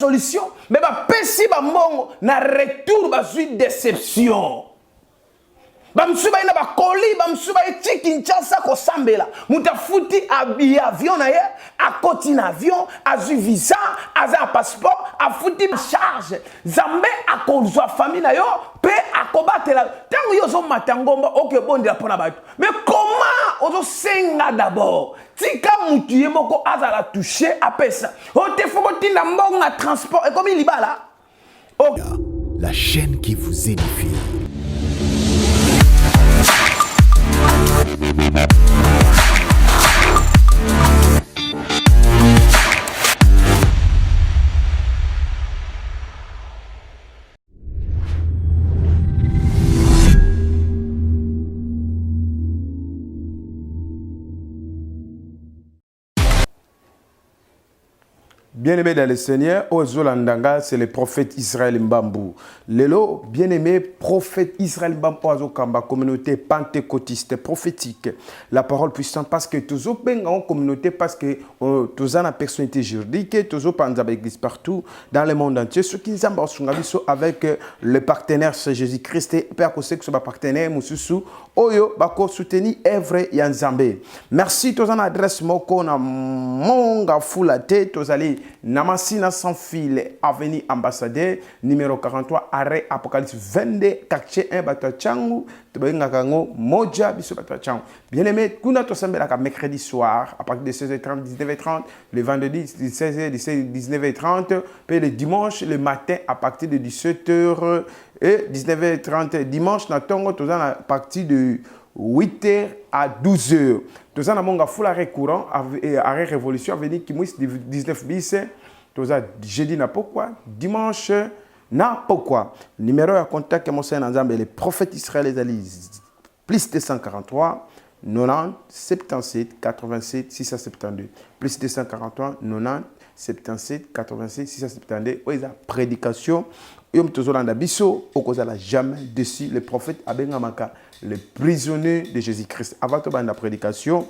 solution, mais ba pesi ba mbongo na retour ba suite déception. Bamsuba ina ba koli, bamsuba eti Kinshasa ko sambela. Muta futi avion na ye, a koti na avion, a zu visa, a za passeport, a futi charge. Zambe a kozwa famille na yo, pe a kobatela. Tango yo zo matangomba, ok bon de la pona ba. Mais comment ozo senga d'abord? Tika mutu ye moko azala touché a pesa. O te foko tinda mbongo na transport et comme il y va là. Oh. La chaîne qui vous édifie. Bien-aimé dans le Seigneur, Ozolandanga, c'est le prophète Israël Mbambu. Lelo, bien-aimé prophète Israël Mbambu, Azokamba, communauté pentecôtiste prophétique. La parole puissante, parce que tous en communauté, parce que tous en personnalité juridique, tous en église partout dans le monde entier. Ceux qui sont avec le partenaire Jésus-Christ, et puis à cause que ce partenaire, Moussou, Oyo, Bako soutenu Evre Yanzambe. Merci, tous en adresse, Moko, na Monga Foulate, tous allez. Namasina sans fil, avenue ambassadeur, numéro 43, arrêt Apocalypse 22, quartier 1, Batachangu, Tebengakago, Moja, Biso Batachangu. Bien aimé, Kuna Tosambela, mercredi soir, à partir de 16h30, 19h30, le vendredi, 16h, 19h30, puis le dimanche, le matin, à partir de 17h et 19h30. Dimanche, Natongo, à partir de 8h à 12h. Tous en amont, full arrêt courant, arrêt révolution, avenue Kimouis 19 bis. Tous en jeudi n'a pourquoi, dimanche n'a pourquoi. Numéro à contact, mon Seigneur Nzambe, les prophètes israéliens, plus 243 90 77 87 672. Plus 243 90 77 87 672. Oui, la prédication. Yom tozolanda biso okozala jamais dessus le prophète abengamaka le prisonnier de Jésus-Christ. Avant de la prédication,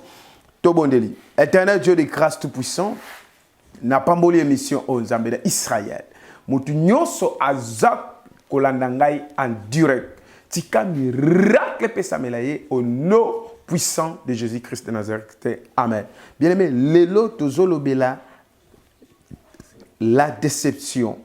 Tobondeli, éternel Dieu de grâce tout-puissant, n'a pas mboli émission au Nzambe d'Israël. Mutu nyonso azak kolandangai en direct. Tika miracle pesamelaye au nom puissant de Jésus-Christ de Nazareth. Amen. Bien-aimé, lelo tozolobela la déception.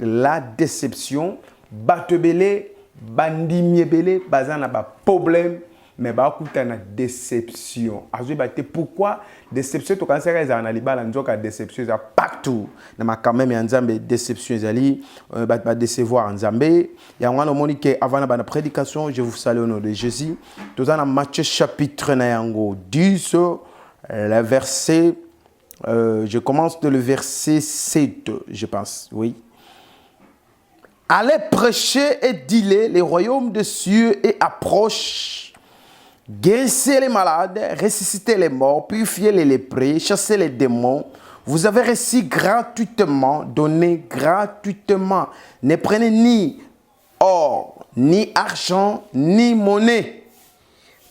La déception, batebele, bandimiebele, bazana ba problème, mais ba kuta na déception. Azui bate pourquoi déception to kanser za na libala nzoka déception za partout. Na ma quand même nzambe déception zali ba décevoir nzambe. Ya ngwana monique avant na prédication, je vous salue au nom de Jésus. Tozana Matthieu chapitre na yango 10 le verset je commence de le verset 7, je pense. Oui. Allez prêcher et dis-les, les royaumes des cieux et approche. Guérissez les malades, ressuscitez les morts, purifiez les lépreux, chassez les démons. Vous avez reçu gratuitement, donné gratuitement. Ne prenez ni or, ni argent, ni monnaie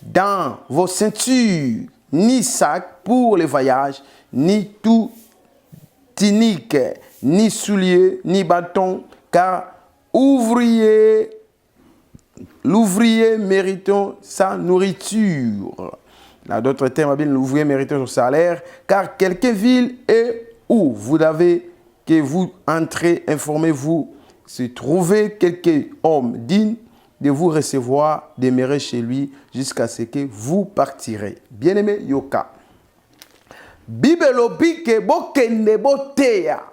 dans vos ceintures, ni sac pour le voyage, ni tout tunique, ni souliers, ni bâton, car l'ouvrier méritant sa nourriture. Dans d'autres termes, l'ouvrier méritant son salaire, car quelque ville est où vous avez que vous entrez, informez-vous, si trouvez quelque homme digne de vous recevoir, demeurer chez lui jusqu'à ce que vous partirez. Bien-aimé Yoka. Bibelobi ke bokende boteya.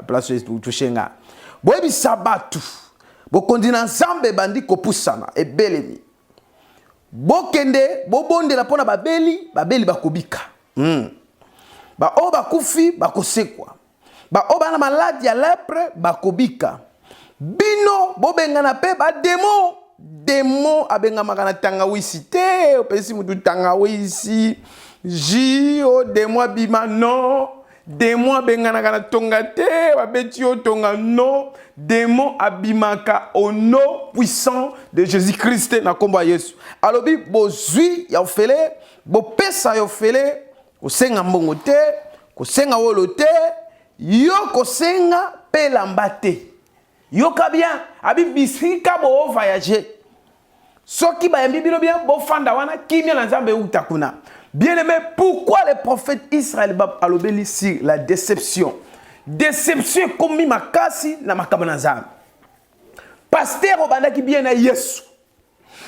Place touchenga. Boyebi sabatu. Bokondina nzambe bandi kopusana ebelemi. Bokende bobonde la pona babeli bakobika. Ba o bakufi bakosekwa. Ba o bana maladi ya lepre bakobika. Bino bobengana pe ba demo abengamaka na tangawisi te opesi mutu tangawisi ji o demo abima non. Démon abenganaka na tonga te, babeti o tonga non, démon abimaka au nom puissant de Jésus-Christ na komba Yesu. Alobi bozui ya ofele, bopesa ya ofele, kosenga mbongo te, kosenga wolo te, Yoko senga pe lambate. Yoka bien, abi bisika bo voyager. Soki ba yambi bino bien bo fanda wana kimia na nzambe utakuna. Bien aimé, pourquoi le prophète Israël bab alobeli sur la déception? Déception comme makasi na makamana nzambe. Pasteur obanda ki bien na Yesu.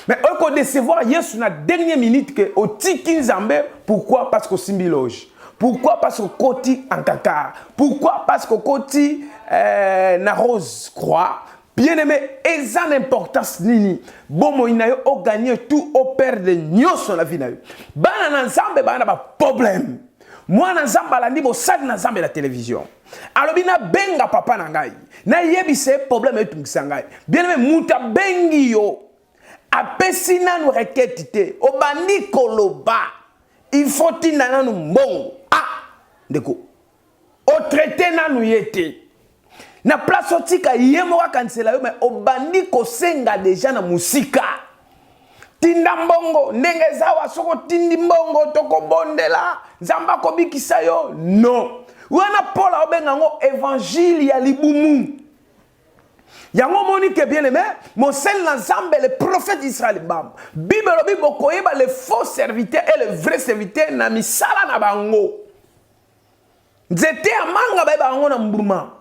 Mais on peut décevoir Yesu na dernière minute que au tiki nzambe. Pourquoi? Parce que simbi loge. Pourquoi? Parce que koti en caca. Pourquoi? Parce que koti na rose croix. Bien aimé, et ça l'importance nini. Bon mo inayo o gagner tout au perdre nyoso la vie na yo. Bana na nzambe bana ba problème. Moi na nzambe la ndi bo sali na nzambe la télévision. Alobi na benga papa na ngai. Na yebise problème etungisa ngai. Bien aimé, muta bengi yo. Apesi nanu requête te. Obandi koloba. Il faut tina nanu mbongo. Ah, ndeko. O traité nanu yete. Na place otika yemo wa kansela yo mais obandi ko senga déjà na musika. Tinda mbongo ndenge zawa soko tindi mbongo toko bondela zamba ko bikisa yo non. Wana Paul obenga ngo évangile ya libumu. Yango moni que bien aimé, mon seul ensemble le prophète Israël bam. Bible obi bokoyeba les faux serviteurs et les vrais serviteurs na misala na bango. Nzete amanga ba bango na mbuma.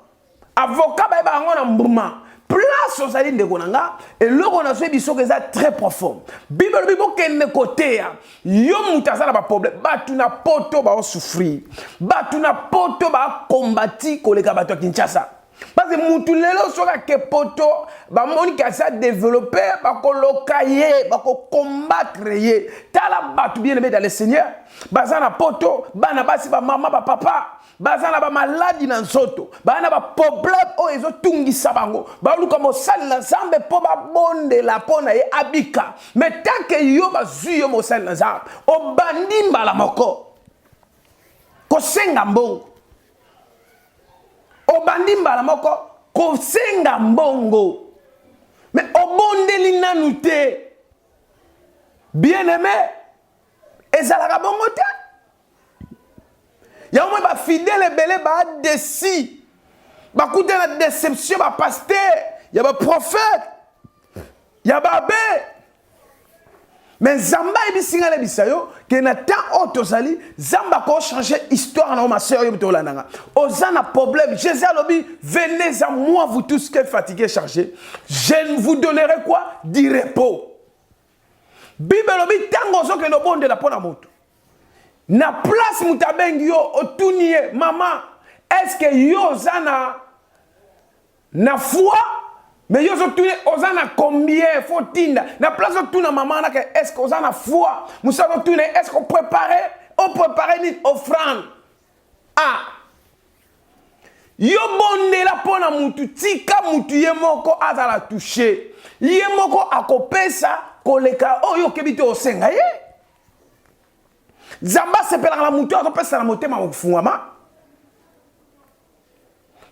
Avocat ba bango na mbuma. Place aux alines de Gonanga et le on fait biso que ça très profond. Bible obi bokende côté ya. Yo mutazala ba problème. Ba tuna poto ba souffrir. Ba tuna poto ba combattre koleka bato Kinshasa. Parce que mutu lelo soka ke poto ba moni ka ça développer ba ko lokaye ba ko combattre ye tala batu bien aimé dans le Seigneur bazana poto bana basi ba mama ba papa bazana ba maladie na nzoto bana ba problème o ezo tungisa bango ba luka mo sali na nzambe po ba bonde la pona ye abika mais tant que yo ba zuyo mo sali na nzambe o bandi mbala moko ko senga mbongo obandi mbala moko ko senga mbongo mais obondeli nanu te bien aimé ezalaka bongo te ya mo ba fidèle belé ba déci ba kuta la déception ba pasteur ya ba prophète ya ba bé mais zamba ebisinga le bisayo que na temps otosali zamba ko changer histoire na ma sœur yo tolandanga ozana problème Jésus a dit venez à moi vous tous qui êtes fatigués chargés je vous donnerai quoi du repos Bible obi tango zo que no bonde la pona moto na place mutabengi yo otunie maman est-ce que yo zana na foi mais yo tourner ozana combien faut tinda na place tourner maman na est-ce que ozana foi musa tourner est-ce qu'on préparer une offrande ah yo bonde la pona mutu tika mutu ye moko azala toucher ye moko akopesa koleka oh yo kebite osenga ye zamba sepela la mutu akopesa la motema mofungama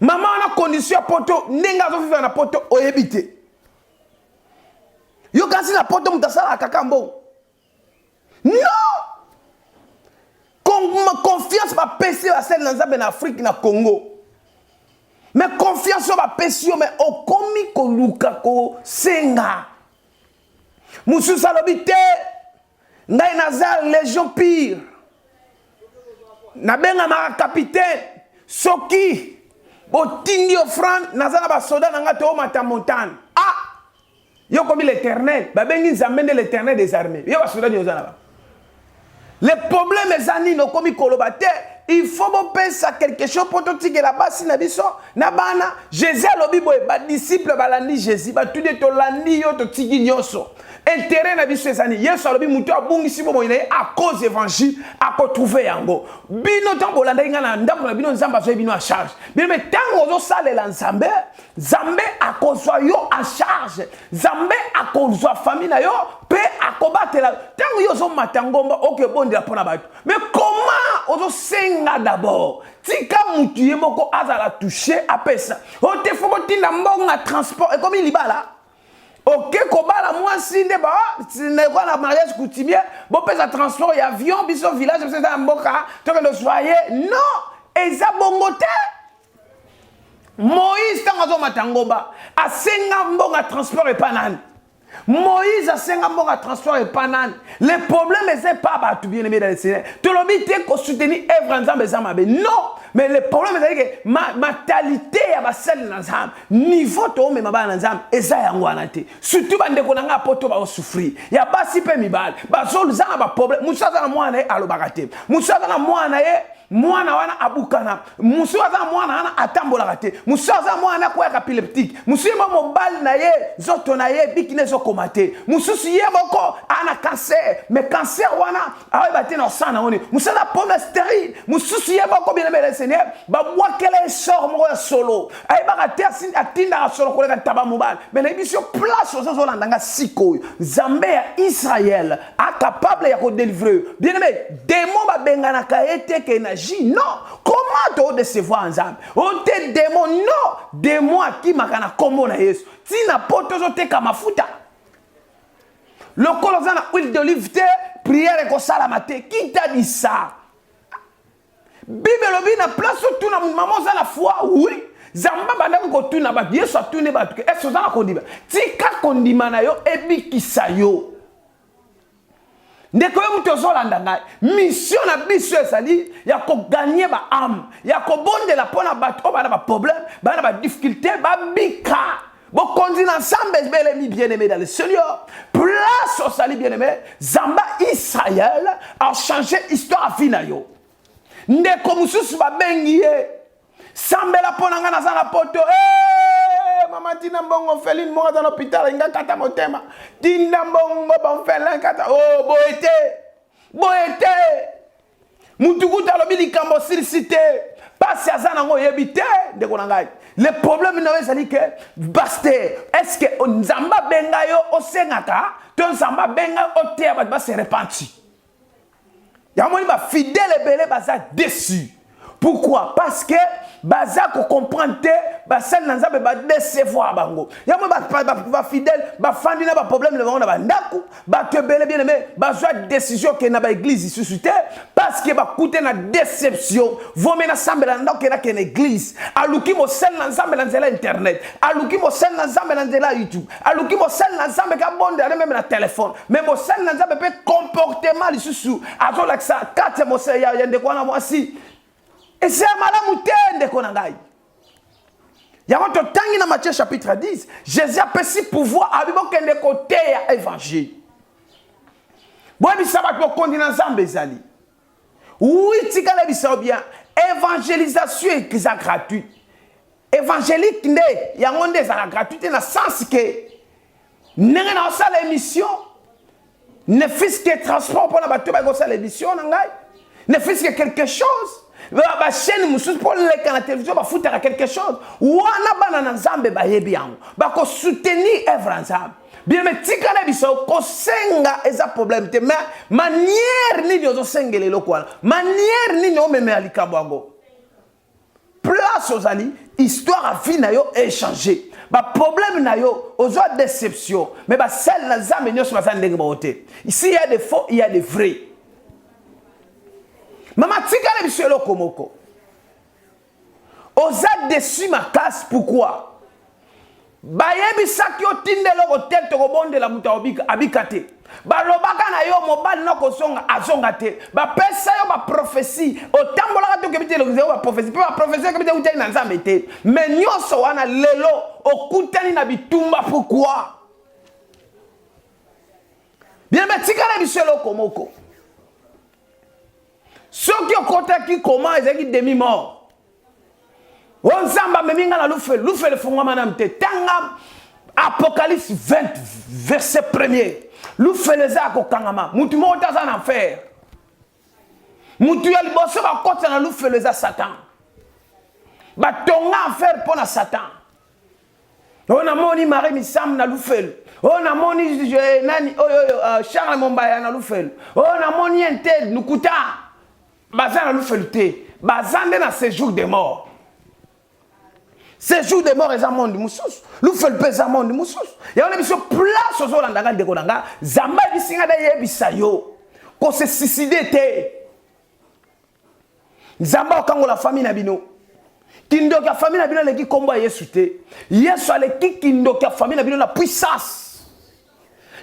maman a condition à poto nenga zo vivre na poto oyebite yo kasi na poto mutasala kakambo non confiance ba pesi ba celle nzambe na Afrique na Congo mais confiance ba pesi mais okomi ko luka ko senga mususa lobite ngai nazar légion pire na benga ma capitaine soki Botindi offrande nazana ba soda nanga to mata montagne ah yo comme l'Éternel ba bengi nzambe l'Éternel des armées yo ba soda nyoza là le problème ezani no komi kolobate il faut bo penser quelque chose pour totike la basi na biso na bana Jésus lobi boy ba disciple balandi Jésus ba tudé to landi yo to tiki nyoso intérêt na biso ezani Yesu alobi mutu abungisi bo moyina à cause évangile a ko trouver yango bino tango landa inga na ndako na bino nzamba so bino a charge mais tango zo sale la nzambe nzambe akozwa yo a charge nzambe akozwa famille na yo pe akobatela tango yo zo matangomba oke bondela pona bato mais comment ozo senga d'abord tika mutu ye moko azala toucher apesa o te foko tinda mbonga transport et comme il libala ok kobala moi sinde ba ne quoi la mariage coutumier bon pesa transport et avion biso village c'est un mboka to que le soyer non eza bongote Moïse tangazo matangoba asenga mbonga transport et panane. Moïse asenga mbonga transport et panane. Le problème c'est pas bah tout bien aimé dans le Seigneur. Tu l'as dit que soutenir œuvre ensemble ensemble. Non, mais le problème c'est que mentalité ya basel ensemble. Niveau to me mabana ensemble eza yango anate. Surtout bande ko nanga poto ba souffrir. Ya basi pe mibal. Ba zolu zanga ba problème. Musa za mwana alobakate. Musa za mwana mwana wana abukana musuwa za mwana ana atambola te musuwa za mwana kwa epileptique musuwa mobile na ye zoto na ye bikine zo komate mususu ye boko ana cancer mais cancer wana awe bate na sana oni musuwa pomme stérile mususu ye boko bien aimé le Seigneur ba mwakele sort mo solo ay ba te atinda solo ko le taba mobile mais na biso place aux zo landanga siko Nzambe ya Israël a capable ya ko délivrer bien aimé démon ba bengana ka ete ke na non, comment te décevoir ensemble? On te démon, non, démon qui m'a kana combo na Yesu. Si na poto te kamafuta. Le colosan na huile d'olive te prière ko salamate. Qui t'a dit ça? Bible lobi na place tout na maman za la foi, oui. Zamba banda ko tuna ba Yesu atune ba ke eso za kondima. Tika kondima na yo ebikisa yo. Ndeko yo mutozolanda ngai mission na biso ezali ya ko gagner ba âme ya ko bondela pona bato bana ba problème bana ba difficulté ba bika bo continue ensemble belle mi bien-aimé dans le Seigneur place au salut bien-aimé Zamba Israël a changé histoire fina yo ndeko mususu ba bengiye sambela pona ngana za na poto mama tina mbongo feline mo dans l'hôpital nga kata motema tina mbongo bon felin kata oh boete mutukuta lobi likambo silicité passe azana ngo yebite ndeko na ngai le problème na wezali que baste est-ce que nzamba benga yo osengaka to nzamba benga otea ba se repenti ya moni ba fidèle belé baza déçu. Pourquoi? Parce que baza ko comprendre te ba sel na nzambe ba décevoir bango ya mo ba fidèle ba fandi na ba problème le bango na ba ndaku ba te belé bien aimé ba joie décision que na ba église suscité parce que ba coûter na déception vo mena sambela ndako na ke na église aluki mo sel na nzambe na nzela internet aluki mo sel na nzambe na nzela YouTube aluki mo sel na nzambe ka bonde même na téléphone mais mo sel na nzambe pe comportement lisusu azo la ça quatre mo sel ya ndeko na moi si. Et c'est un malamu tende konangai. Yako to tangi na Matthieu chapitre 10, Jésus a pesi pouvoir abibo kende côté ya évangile. Bon bisaba ko kondina Nzambe ezali. Oui, tikala bisaba bien évangélisation est gratuite. Évangélique nde yango nde za gratuite na sens que nenge na osala émission ne fils que transport pour na bato ba ko sala émission na ngai. Ne fils que quelque chose. Ba chaîne mususu pour les canaux télévision ba foutre quelque chose wana bana na Nzambe ba yebi yango ba ko soutenir œuvre ensemble bien mais tikana biso ko senga eza problème te mais manière ni ozo sengele lokwana manière ni o meme alikambo yango place aux ali histoire a vie na yo échanger ba problème na yo ozo déception mais ba celle na Nzambe nyoso ba ndenge ba hote ici il y a des faux il y a des vrais. Maman tikale biso eloko moko. Oza déçu ma casse pourquoi? Bayebi saki otinde loko tete ko bonde la muta abikate. Ba lobaka na yo mobile noko songa azonga te. Ba pesa yo ba prophétie. Otambola ka to kebite lo ba prophétie. Ba prophétie kebite utali na Nzambe te. Mais nyoso wana lelo okutani na bitumba pourquoi? Bien mais tikale biso eloko moko. Ceux qui ont contacté comment ils ont demi-mort. On s'en va même le fond madame te tanga Apocalypse 20 verset 1er. L'ouffe les a ko kangama. Mutu mo ta en enfer. Mutu ya liboso ba kota na l'ouffe les a Satan. Ba tonga enfer pour na Satan. On a moni Marie Misam na l'ouffe. On a moni nani Charles Mombaya na l'ouffe. On a moni Intel Nukuta. Bazan nous fait bazan dans séjour des morts. Séjour des morts est un monde moussous. Nous fait le pèse un monde moussous. Et on a mis sur place aux Olandanga de Konanga. Zamba bisinga da bisayo. Ko se suicider te. Zamba kango la famille na bino. Kindoki ya famille na bino leki kombo Yesu te. Yesu aleki kindoki ya famille na bino na puissance.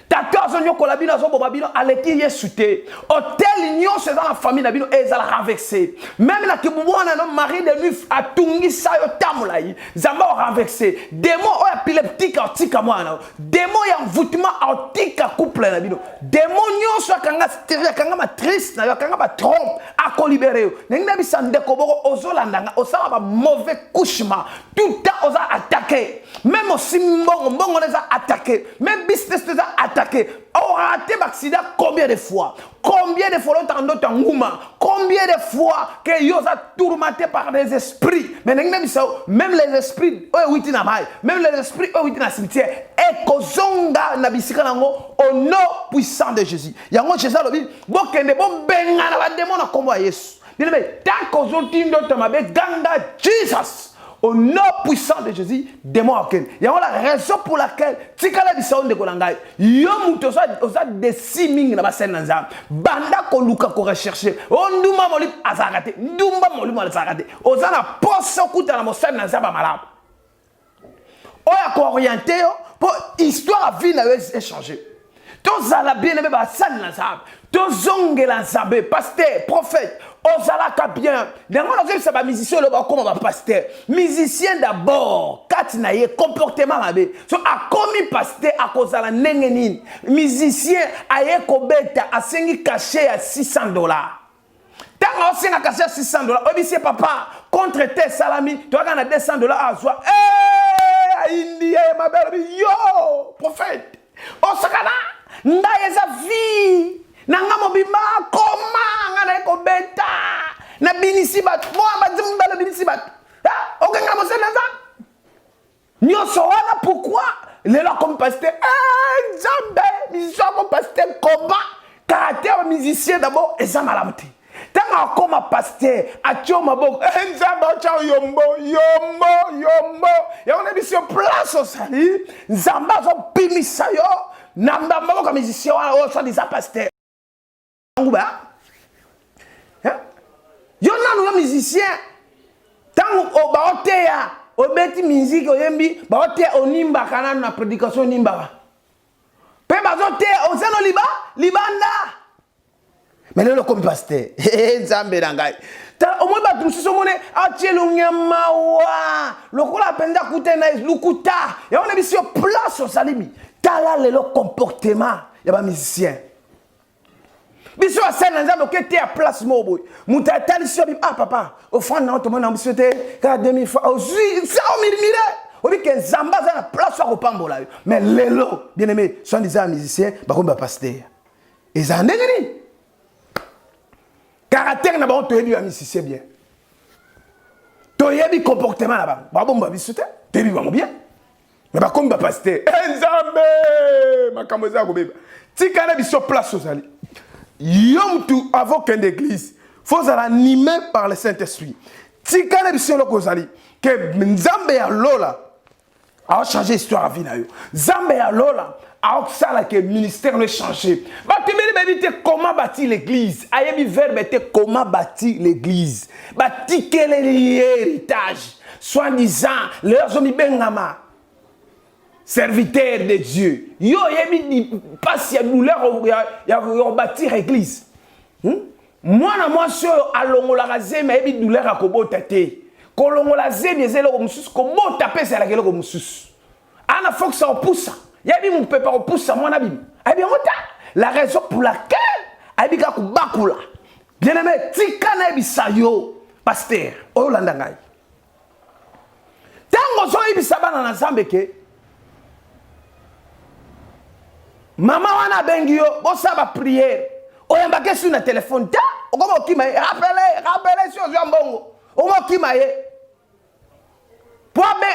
Tata zonyo kolabina zo bobabino aleki Yesu te. Hôtel nyonso dans la famille na bino ezala renversé. Même la kibubona no mari de nuit atungi sa yo tamulai. Zamba renversé. Démon o épileptique otika mwana. Démon ya envoûtement otika couple na bino. Démon nyonso akanga stérile akanga matrice na yo akanga ba trompe akolibéré yo. Nengi bisa ndeko boko ozolandanga osala ba mauvais couchement. Tout temps oza attaqué. Même aussi mbongo les a attaqué. Même business les a attaqué. On a raté l'accident combien de fois? Combien de fois l'on t'a ngouma? Combien de fois que yo a tourmenté par des esprits? Mais même les esprits, même les esprits dans le cimetière, et kozonga na bisika nango au nom puissant de Jésus. Yango Jésus a dit, bon kende bon benga na ba démon na kombo Yesu. Bien mais tant qu'ozontindo tamabe ganga Jesus. Au nom puissant de Jésus, démon aucun. Il y a la raison pour laquelle tikala bisao de kolangai. Yo muto osa de siming na basen nanza. Banda ko luka ko rechercher. On nduma molip azarate. Ndumba molip azarate. Osa na poso kuta na mosen nanza ba malade. Oya ko orienté pour histoire vie na échanger. Tozala bien aimé ba san nanza. Tozongela nzambe pasteur, prophète. Ozalaka bien. D'abord, on a musicien comme un pasteur. Musicien d'abord. Katinaye comportement mabe. So a commis pasteur à cause de la nengenin. Musicien aye kobeta a sengi caché à $600. Tant qu'on a caché à $600, obisé papa contre tes salami, tu as gagné $200 à soi. Eh, India ma belle yo prophète. Osakana ndaye sa vie. Nanga mobima koma ngana ko beta na binisi bat mo abazimba na binisi bat ah okanga mo senza nyoso wana pourquoi les là comme pasteur Nzambe musicien comme pasteur combat caractère musicien d'abord et ça malamte tanga comme pasteur atio maboko Nzambe chao yombo ya on est sur place au sali Nzambe zo pimisa yo namba maboko musicien wana so des pasteur yo nanu musicien tant au baotea au beti musique oyembi baotea onimba kana na prédication nimba pe bazotea ozano libanda mais le comme pasteur nzambe nangai ta au moins ba tusiso mone atielo nyama wa lokola penda kutena lukuta ya on est sur place au salimi tala le comportement ya ba musicien. Biso a scène nzambe ke te a place mobo muta tali so ah papa offrande na to mona msete ka 2000 fois au ça au mire obi ke nzamba za na place ko pambola mais lelo bien aimé sont des musiciens ba ko ba pasteur et ça ndengeni caractère na ba to yebi musicien bien to yebi comportement là ba bomba bisote te bi ba bien mais ba comme ba pasteur nzambe makambo za ko beba tikana biso place osali. Yom tout avant qu'une église, faut animer par le Saint-Esprit. Si quand les gens kozali que Nzambe ya lola a changé l'histoire à vie na yo. Nzambe ya lola a ça que ministère ne changer. Ba tu me dis comment bâtir l'église. Ayebi verbe était comment bâtir l'église. Bâtir quel héritage. Soi-disant leurs hommes bengama. Serviteur de Dieu. Yo yebi pas si douleur ya bâtir église. Moi na moi so alongola razeme yebi douleur akobota te. Kolongola zeme ezelo ko mususu ko bota pesa la kelo ko mususu. Ana faut que ça pousse. Yebi mon papa pousse moi na bim. Yebi ngota la raison pour laquelle yebi ka ku bakula. Bien aimé tika na yebi sayo pasteur Olanda ngai. Tango so yebi sabana na Nzambe ke maman wana bengi yo bosa ba prière oyamba ke sur na téléphone ta okoma okima rappelez sur mbongo okima ye pour ben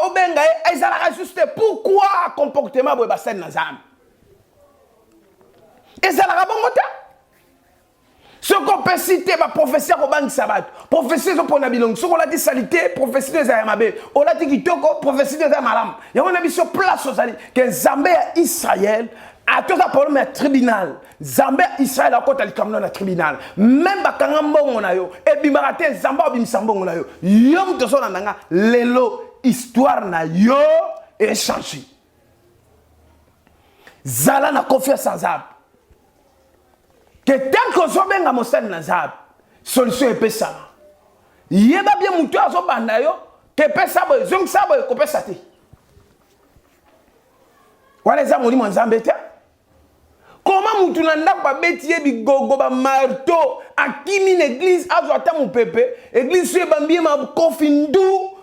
obenga ye ezala juste pourquoi comportement boy ba scène na Nzambe ezala bongo ta ce qu'on peut citer ma prophétie ko bang sabat prophétie zo pona bilong ce qu'on a dit salité prophétie de Zayamabe on a dit kitoko prophétie de Malam ya on a mis sur place aux ali que Nzambe ya Israël a tout ça problème à tribunal. Zambé Israël a côté likamno na tribunal. Même bakanga mbongo na yo e bimarate Zamba bimsambongo na yo. Yom to so na nga lelo histoire na yo est changé. Zala na confiance en Zab. Que tant que so benga mosali na Zab, solution est pesa. Yeba bien mutu azo banda yo que pesa boy zong sa boy ko pesa te. Wale za moli mwanzambe te. Comment mutu na ndako ba betiye bi gogo ba marteau akimi l'église azo ata mon pepe église so bambie ma kofindu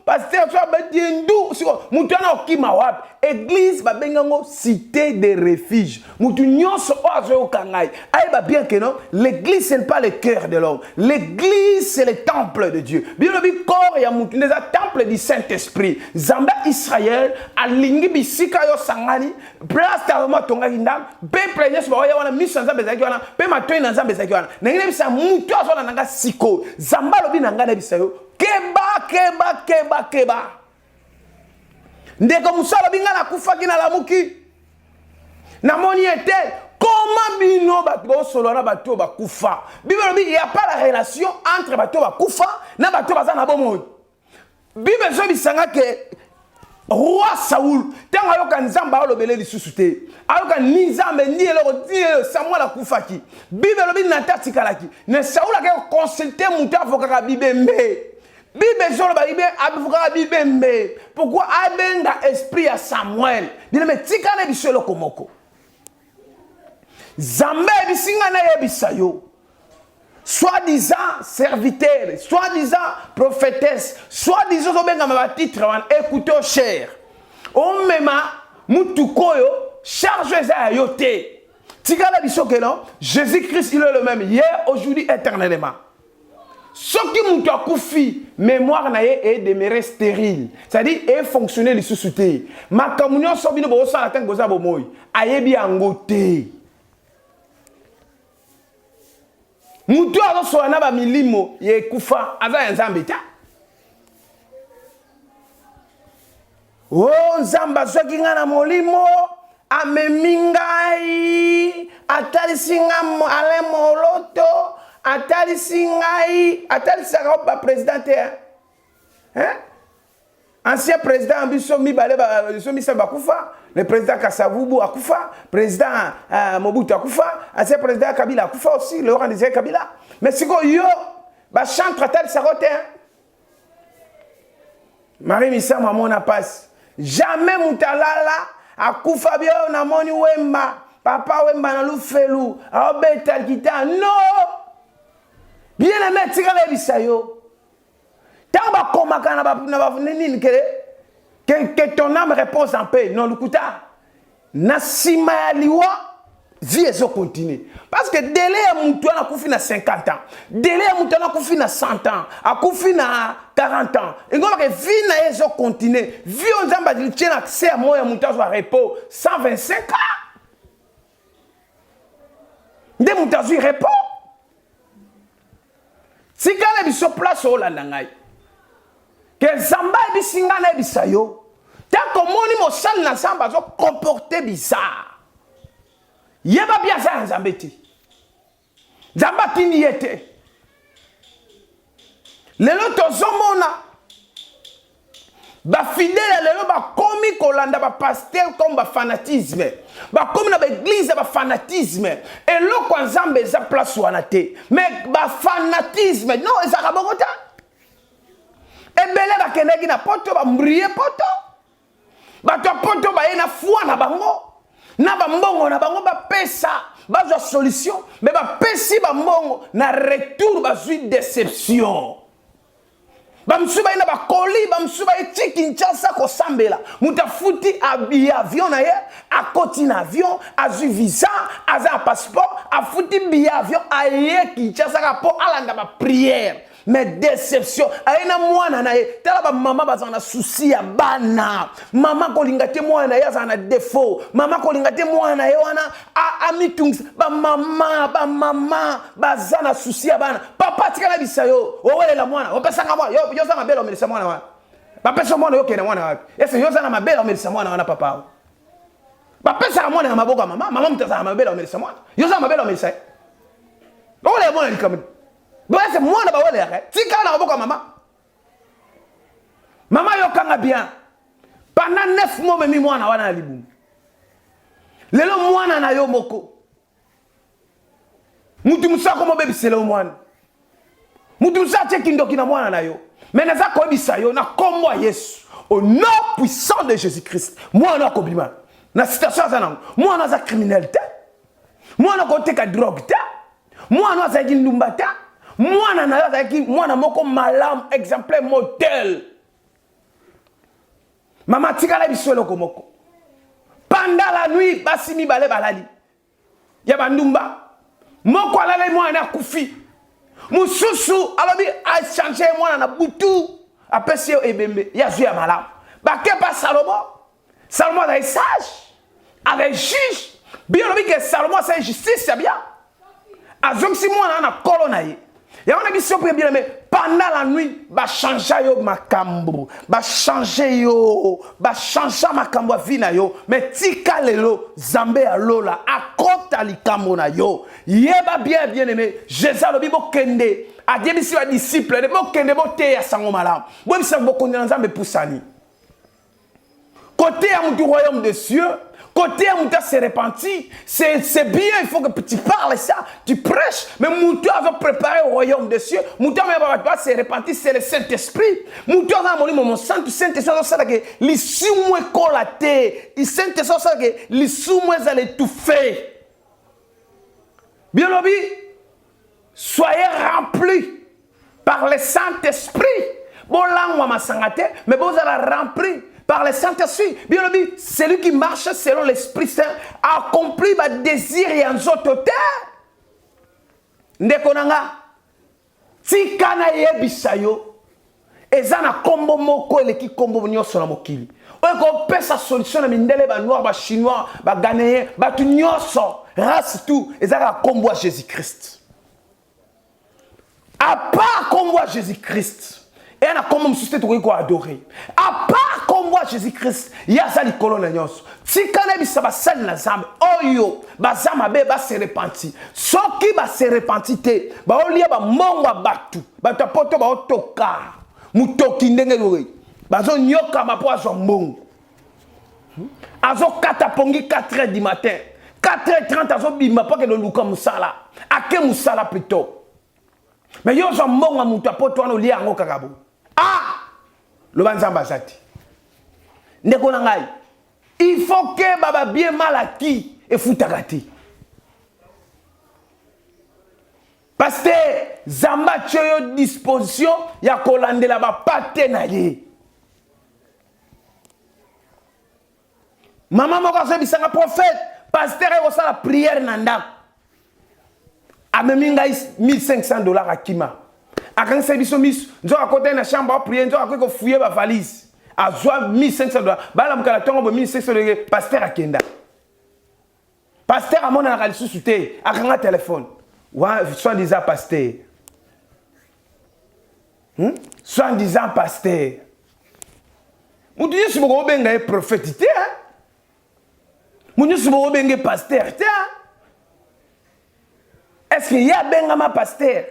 pasteur so betiye ndu siko mutu na okima wapi église ba bengango cité de refuge mutu nyonso azo kangai ay ba bien que non l'église c'est pas le cœur de l'homme l'église c'est le temple de Dieu bien le corps ya mutu neza temple du Saint-Esprit Zamba Israël alingi bisika yo sangani place tellement tonga kindam peuple nyonso ba wana mission Zamba ezaki wana pe matoi na Zamba ezaki wana ngine bisa mutu azo na nanga siko Zamba lobi na ngana bisa yo keba ndeko musala binga na kufaki na lamuki na moni ete comment bino bato solo na bato bakufa bible il y a pas la relation entre bato bakufa na bato bazana bomo bible so bisanga ke roi Saoul tanga yoka nzamba olobele lisusu te ayoka nizambe ndielo Samuel akufaki bible bi na tatikalaki ne Saoul a consulter mutu avoka bibembe Bible sur le Bible, avocat Bible. Pourquoi abenga esprit à Samuel? Bien mais tikane bisolo komoko. Zambé bisinga na yebisayo. Soi-disant serviteur, soi-disant prophétesse, soi-disant obenga ma titre écoutez cher. On mema mutukoyo charge za yote. Tikane bisoko non? Jésus-Christ il est le même hier, aujourd'hui, éternellement. Ce qui m'a koufi, mémoire naie est demeuré stérile. C'est-à-dire, est fonctionner les sous-soutés. Ma communion sobino bo sa la tango za bomoy. Ayebi angote. Mutu azo so na ba milimo ye kufa aza nzambe ta. Oh nzamba so kinga na molimo amemingai atalisinga ale moloto. Atali singai, atali saka ba président hein? Ancien président biso mi balé ba biso mi samba kufa, le président Kasavubu akufa, président Mobutu akufa, ancien président Kabila akufa aussi, le Laurent Désiré Kabila. Mais siko yo ba chantre atali saka Marie Missa maman na passe. Jamais mutalala akufa bio na moni wemba, papa wemba na lufelu, aobeta kita non. Bien aimé, tika le bisayo. Tant ba komaka na ba nini que ton âme repose en paix. Non, lukuta. Na sima ya liwa vie ezo continue. Parce que délai ya mutu na kufi na 50 ans. Délai ya mutu na kufi na 100 ans. A kufi na 40 ans. Ngoma ke vie na ezo continue. Vie on zamba di tient accès à moya mutu zo repos 125 ans. Nde mutu zo repos. Si kale biso place o la ngai que Zamba bisinga na bisayo tant que moni mo sal na Zamba zo comporter bizarre yeba bien ça Zamba ti Zamba tindi yete lelo tozomona ba fidèle lelo ba komi kolanda ba pasteur comme ba fanatisme ba komi na ba église ba fanatisme et lo kwa Nzambe za place wana te mais ba fanatisme non ezaka bokota ebele ba kenegi na poto ba mbriye poto ba to poto ba ena foi na bango na ba mbongo na bango ba pesa ba zo solution mais ba pesi ba mbongo na retour ba zui déception. Bamsuba ina bakoli bamsuba eti Kinshasa ko sambela mutafuti avion na ye akoti na avion azu visa aza passeport afuti bi avion aye Kinshasa ka po alanda ba prière mais déception aina mwana na ye tala ba mama bazana souci ya bana mama ko lingate mwana ya zana défaut mama ko lingate mwana ye wana amitungs ba mama bazana souci ya bana papa tikala bisayo owele la mwana opesanga mwana yo za mabelo melisa mwana wa ba pesa mwana yo kena mwana wapi ese yo za na mabelo melisa mwana wana papa Papa ça moi na maboko maman, maman mutaza mabela omelisa moi. Yo za mabela omelisa. Ole moi na likambo. Bon c'est moi na ba ole arrête. Tika na maboko maman. Maman yo kanga bien. Pendant 9 mois memi moi na wana libu. Lelo mwana na yo moko. Mutu musako mo bebisele mwana. Mutu musate kindoki na mwana na yo. Mais naza ko bisa yo na kombo Yesu. Au nom puissant de Jésus-Christ. Moi na ko bima. Na situation za nango. Moi na za criminalité. Moi na ko teka drogue ta. Moi na za kindumba ta. Moi na za ki moi na moko malam exemplaire modèle. Maman tika la biso loko moko. Pendant la nuit, basimi balé balali. Yaba ndumba. Moko alale mwana kufi. Mususu alobi a changé mwana na butu. Apesi yo ebembe. Yazu ya malam. Baké pas Salomon. Salomon est sage. Avec juge. Bien alobi que Salomon c'est justice, c'est bien. Azom si mwana na kolonaye. Et on a dit surpris bien mais pendant la nuit ba changer yo makambo ba changer yo makambo vina yo mais tika lelo zambe alola akota likambo na yo yeba bien aimé Jésus le bibo kende a dit bisi ba disciple de bo kende bo te ya sango malam bo bisa bo konde nzambe pusani côté à mon royaume des cieux. Côté Mouta s'est repenti, c'est bien, il faut que tu parles ça, tu prêches. Mais Mouta a préparé au royaume des cieux. Mouta s'est repenti, c'est le Saint-Esprit. Mouta a dit, mon Saint-Esprit, c'est que les sous-moi collatés, le Saint-Esprit, c'est que les sous-moi allaient tout faire. Bien lobby, soyez remplis par le Saint-Esprit. Bon, là, on m'a sangate, mais vous allez remplir. Par le Saint-Esprit, bien le celui qui marche selon l'Esprit Saint accomplit ma désir et en zotote. Ndekonanga, si kana yebisayo, ezana kombo moko eleki kombo nyoso na mokili. Oyo ko pesa solution na mindele ba noir ba chinois ba ghanéen ba tu nyoso race tout ezaka kombo à Jésus-Christ. À part kombo à Jésus-Christ. Et on a comme suscité tout quoi adorer. À part comme moi Jésus-Christ, il y a ça les colonnes nyos. Si quand ça va sel na zambe, oyo, ba zama be ba se repenti. So qui ba se repenti te, ba olia ba monga batu, ba ta poto ba otoka. Mutoki ndenge lori. Ba zo nyoka ma po azo mbongo. Azo kata pongi 4h du matin. 4h30 azo bima pas que le luka musala. Ake musala plutôt. Mais yo zo mbonga muta poto ano lia ngo kakabo. Ah! Le banzamba zati. Ndeko na ngai. Il faut que baba bien mal acquis et futakati. Parce que zamba choyo disposition ya kolandela ba pate na ye. Maman moko se bisanga prophète, pasteur e ko la prière na ndako. Amemi ngai $1,500 akima. Akan se biso mis, nzo akote na chambre a prier, nzo akoko fouiller ba valise. Azwa $1,500. Bala mukala tongo $1,500 pasteur akenda. Pasteur amona na kalisu sute, akanga téléphone. Wa soi-disant pasteur. Soi-disant pasteur. Mutu yesu boko benga e prophétité hein. Mutu yesu boko benga pasteur hein. Est-ce qu'il y a benga ma pasteur?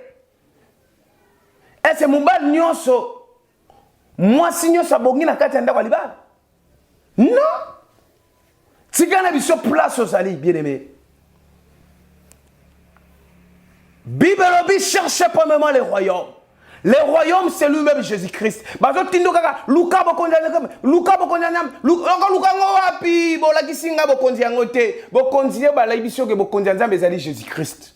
Est-ce que mubal nyonso moi signo sabongi na kati ndako libala? Non. Tigana biso place aux ali bien-aimés. Bible obi cherche premièrement les royaumes. Le royaume c'est lui-même Jésus-Christ. Bazo tindo kaka Luka bokondiana Luka ngo wapi bola kisinga bokondiango te. Bokondiye ba la biso ke bokondianza bezali Jésus-Christ.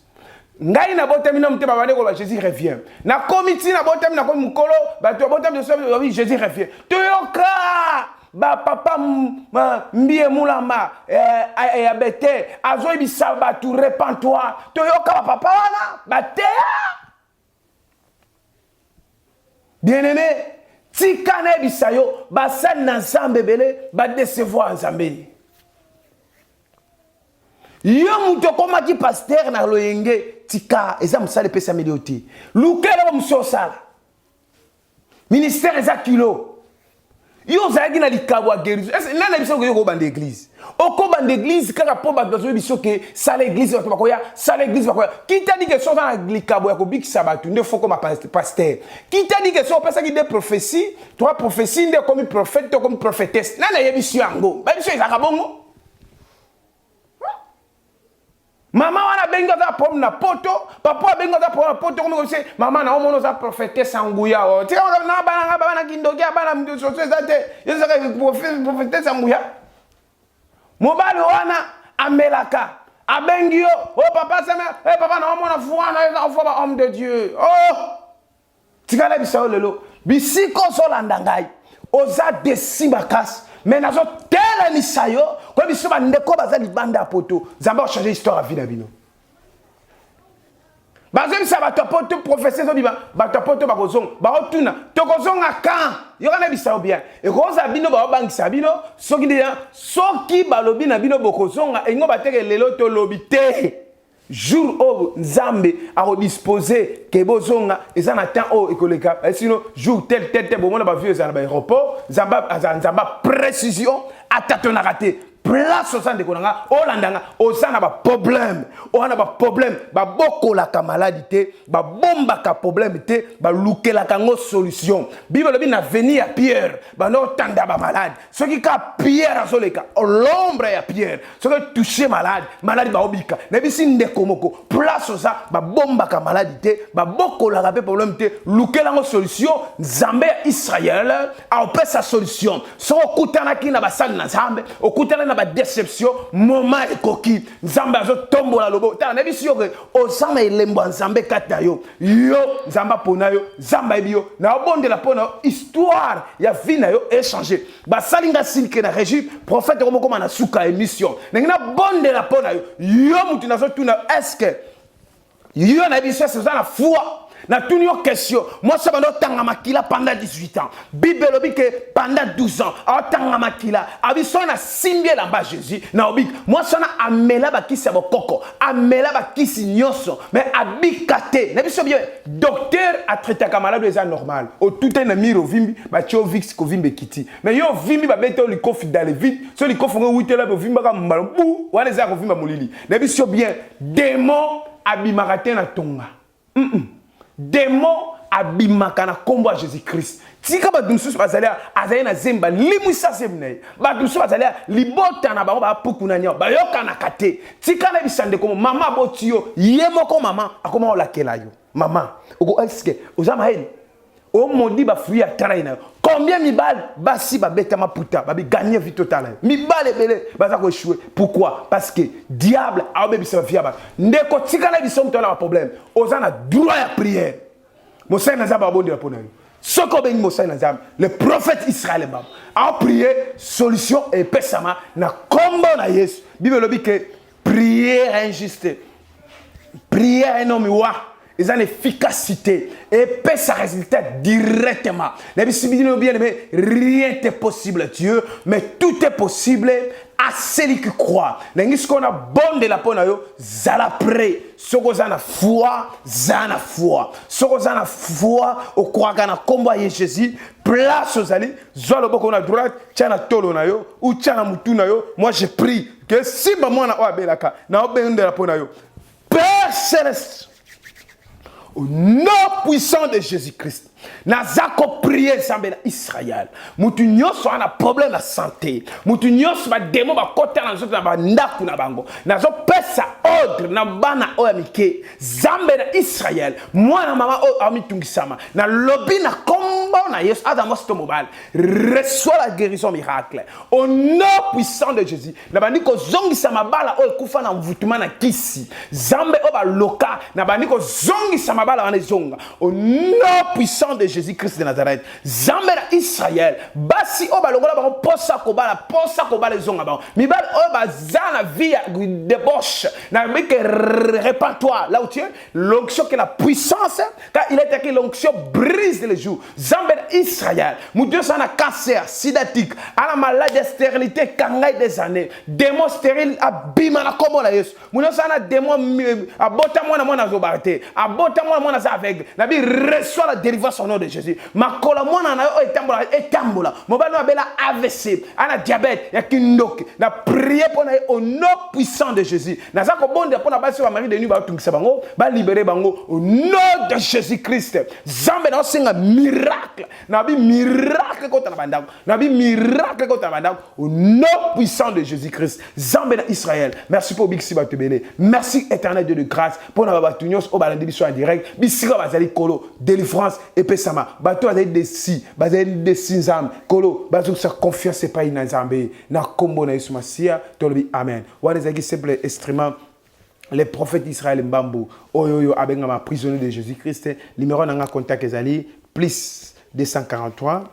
Ngai na botami na mte babane ko ba Jésus revient. Na komiti na botami na ko mukolo ba to botami de so oui Jésus revient. Toyoka ba papa mbie mulama abete azo ibisa ba tu repens-toi. Toyoka ba papa wana ba te. Bien-aimé, tika na bisayo ba sal na nzambe bele ba décevoir nzambe. Yo muto koma ki pasteur na loyenge tika eza musale pesa milioti. Lukela ba musosala. Ministère eza kilo. Yo zaki na likabo guérison. Est-ce na biso ko bande église. Oko bande église kaka po ba besoin biso que ça l'église ba koya, ça l'église ba koya. Qui t'a dit que so na likabo ya ko bikisa batu nde faut comme pasteur. Qui t'a dit que so pesa ki des prophéties, trois prophéties nde comme prophète, comme prophétesse. Na yebiso yango. Ba biso ezaka bongo. Maman wana benga za pom na poto, papa benga za pom na poto comme c'est maman na omono za prophétesse anguya o. Tika na bana kindoki bana mtu soso zate. Yeso ka prophétesse anguya. Mobali wana amelaka. Abengio, oh papa ça eh papa na omona fuana eza enfant ba homme de Dieu. Oh! Tika na bisao lelo. Bisiko so landangai. Oza desibakas. Mais nazo tele misayo ko biso ba ndeko baza libanda poto zamba changer histoire à vie na bino bazemi sa bato poto professeur zo biba bato poto ba kozong ba otuna to kozonga kan yo kana bisayo bien e koza bino ba bangisa bino soki balobi na bino bokozonga engo bateke lelo to lobite jour où Nzambe a disposé que bozonga et ça n'attend au écoleka sinon jour tel bon ba vieux à l'aéroport Nzamba précision atatona raté place au centre de konanga olandanga osana ba problème ona ba problème ba bokola ka maladie ba bomba ka problème te ba lukela ka ngo solution bible bi na venir à Pierre ba no tanda ba malade ce qui ka Pierre azoleka l'ombre ya Pierre ce qui toucher malade ba obika na bisi ndeko moko place au ça ba bomba ka maladie te ba bokola ka problème te lukela ngo solution Nzambe ya Israël a opé sa solution so okutana ki na ba sali na Nzambe okutana ba déception moment ekoki Nzambe azo tombola lobo ta na biso que osama elembo Nzambe kata yo Nzamba pona yo Nzamba ebio na obondela pona histoire ya vie na yo échanger ba salinga silke na régie prophète comme na suka émission na bondela pona yo mutu nazo tuna est-ce que yo na biso c'est ça la foi. Na tuni yo question moi ça bando tanga makila pendant 18 ans bible lobi que pendant 12 ans a tanga makila abiso na simbie la ba Jésus na obi moi ça na amela ba kisi ya bokoko amela ba kisi nyonso mais abikate na biso bien docteur a traité ka malade est normal o tout est na miro vimbi ba tio vix ko vimbe kiti mais yo vimbi ba beto li kofi dans le vide so li kofi ngo witela ba vimba ka mbalu wana za ko vimba molili na biso bien démon abimarate na tonga démon abimaka na kombo ya Jésus-Christ. Tika ba dunsu bazalia azali na zemba limwisa semne. Ba dunsu bazalia libota na bango ba pukuna nyo. Ba yoka na kate. Tika na bisande komo mama botio yemoko mama akoma olakela yo. Mama, oko eske ozama heli. O modi ba fruit atara na. Combien mibal basi ba beta maputa ba bi gagner vie totale. Mibal ebele baza ko échouer. Pourquoi? Parce que diable a obéi sa vie ba. Ndeko tika na biso mto na problème. Ozana droit ya prière. Mosai na zaba bondi la pona yo. Soko ben Mosai na zaba. Le prophète Israël ba a prié solution et pesama na kombo na Yesu. Bible lobi que prière injuste. Prière un homme wa. Ils ont l'efficacité et peut sa résultat directement. Les bien aimé, rien n'est possible à Dieu, mais tout est possible à celui qui croit. Ce qu'on a bon de la ponayo, zala prêt. Ce qu'on a foi, zana foi. Ce qu'on a foi, au croit qu'on a combattu Jésus, place aux alliés, zoalo boko na droite, tiana tolo na yo, ou tiana mutu na yo. Moi je prie que si maman na oabelaka, na obéi de la ponayo, Père céleste. Au nom puissant de Jésus-Christ, Nazako prier Zambé Israël. Mutu nyonso ana problème de santé. Mutu nyonso ba démon ba kota na nzoto na ba ndaku na bango. Nazo pesa ordre na bana oya mike. Zambé na Israël. Moi na mama o amitungisama. Na lobby na kombo na Yesu Adam mobile. Reçois la guérison miracle. Au nom puissant de Jésus. Na bandiko zongisama bala o kufa na mvutuma na kisi. Zambé o ba loka na bandiko zongisama bala wana zonga. Au nom puissant de Jésus-Christ de Nazareth. Zambera Israël. Basi oba longola ba posa kobala zonga ba. Mibal oba zana via débauche. Na meke répare-toi là où tu es. L'onction que la puissance car il est écrit l'onction brise les joues. Zambera Israël. Mon Dieu ça na cancer, sidatique, à la maladie de stérilité kangai des années. Démon stérile abima na komo la Yesu. Mon Dieu ça na démon abota moi na zobarte. Abota moi na avec. Na bi reçoit la délivrance au nom de Jésus. Makola mwana na yo etambola. Mobali na bela AVC, ana diabète, ya kindoki. Na prier pour na au nom puissant de Jésus. Na za ko bonde pour na basi wa mari de nuit ba tungisa bango, ba libérer bango au nom de Jésus-Christ. Zambe na senga miracle. Na bi miracle ko na bandako. Na bi miracle ko na bandako au nom puissant de Jésus-Christ. Zambe na Israël. Merci pour Bixi ba te béné. Merci éternel Dieu de grâce pour na ba tunios au balandi biso en direct. Bisika bazali kolo délivrance et pesama. Bato bazali desi, bazali desinzam kolo bazo sa confiance pas ina Nzambe. Na kombo na Yesu Masia, tolobi amen. Wa les simple instrument les prophètes d'Israël Mbambu, Oyoyo Abengama, prisonnier de Jésus-Christ, numéro nanga contact ezali plus 243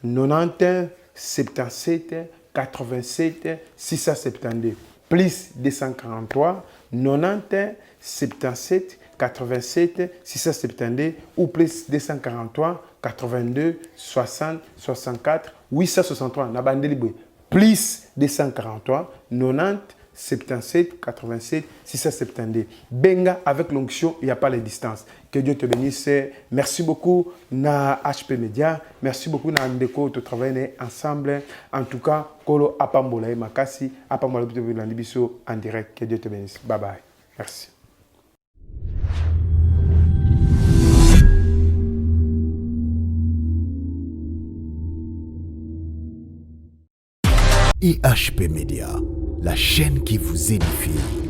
91 77 87 672 plus 243 91 77 87 672 ou plus 243 82 60 64 863 na bandeli boy plus 243 90 77 87 672. Benga avec l'onction, il n'y a pas les distances. Que Dieu te bénisse. Merci beaucoup na HP Media. Merci beaucoup na Ndeko de travailler ensemble. En tout cas, Kolo Apambola et Makasi, Apambola en direct. Que Dieu te bénisse. Bye bye. Merci. IHP Media, la chaîne qui vous édifie.